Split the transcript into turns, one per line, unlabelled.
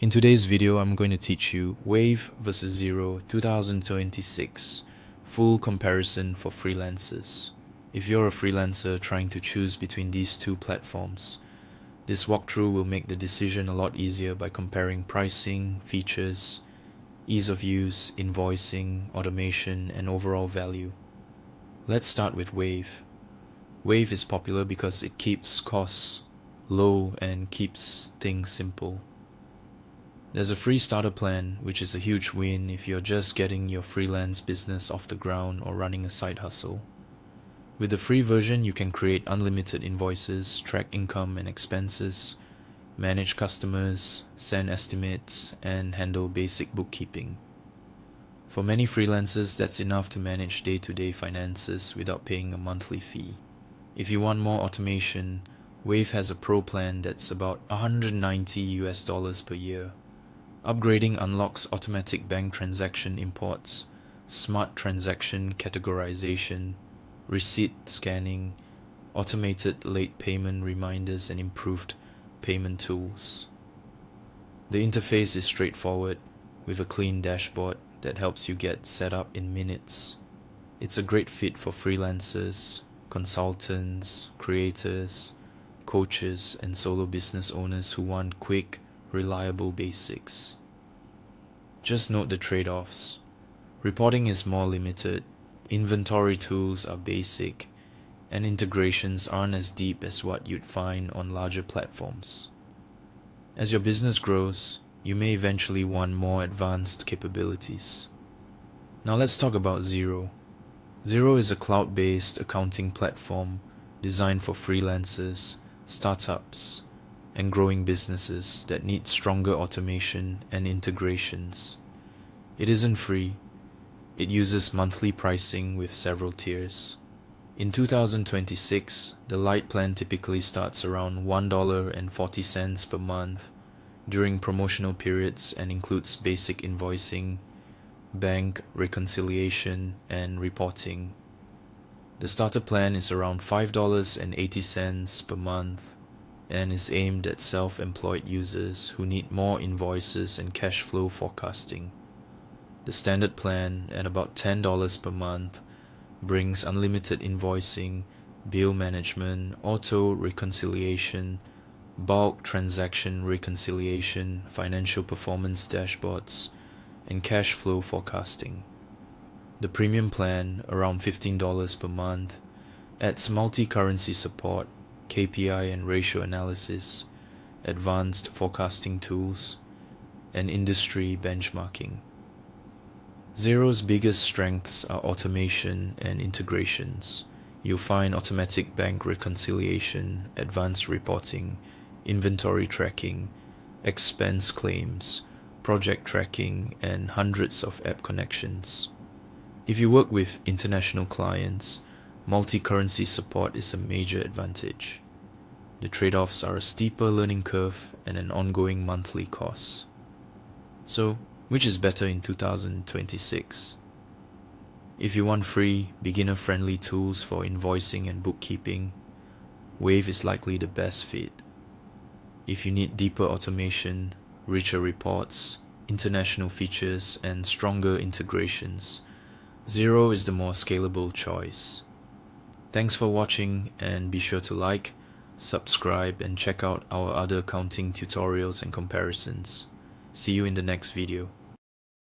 In today's video, I'm going to teach you Wave vs Xero 2026 full comparison for freelancers. If you're a freelancer trying to choose between these two platforms, this walkthrough will make the decision a lot easier by comparing pricing, features, ease of use, invoicing, automation, and overall value. Let's start with Wave. Wave is popular because it keeps costs low and keeps things simple. There's a free starter plan, which is a huge win if you're just getting your freelance business off the ground or running a side hustle. With the free version, you can create unlimited invoices, track income and expenses, manage customers, send estimates, and handle basic bookkeeping. For many freelancers, that's enough to manage day-to-day finances without paying a monthly fee. If you want more automation, Wave has a pro plan that's about $190 per year. Upgrading unlocks automatic bank transaction imports, smart transaction categorization, receipt scanning, automated late payment reminders, and improved payment tools. The interface is straightforward, with a clean dashboard that helps you get set up in minutes. It's a great fit for freelancers, consultants, creators, coaches, and solo business owners who want quick, reliable basics. Just note the trade-offs. Reporting is more limited, inventory tools are basic, and integrations aren't as deep as what you'd find on larger platforms. As your business grows, you may eventually want more advanced capabilities. Now let's talk about Xero. Xero is a cloud-based accounting platform designed for freelancers, startups, and growing businesses that need stronger automation and integrations. It isn't free. It uses monthly pricing with several tiers. In 2026, the Lite plan typically starts around $1.40 per month during promotional periods and includes basic invoicing, bank reconciliation, and reporting. The starter plan is around $5.80 per month and is aimed at self-employed users who need more invoices and cash flow forecasting. The standard plan, at about $10 per month, brings unlimited invoicing, bill management, auto reconciliation, bulk transaction reconciliation, financial performance dashboards, and cash flow forecasting. The premium plan, around $15 per month, adds multi-currency support, KPI and ratio analysis, advanced forecasting tools, and industry benchmarking. Xero's biggest strengths are automation and integrations. You'll find automatic bank reconciliation, advanced reporting, inventory tracking, expense claims, project tracking, and hundreds of app connections. If you work with international clients, multi-currency support is a major advantage. The trade-offs are a steeper learning curve and an ongoing monthly cost. So, which is better in 2026? If you want free, beginner-friendly tools for invoicing and bookkeeping, Wave is likely the best fit. If you need deeper automation, richer reports, international features, and stronger integrations, Xero is the more scalable choice. Thanks for watching, and be sure to like, subscribe, and check out our other accounting tutorials and comparisons. See you in the next video.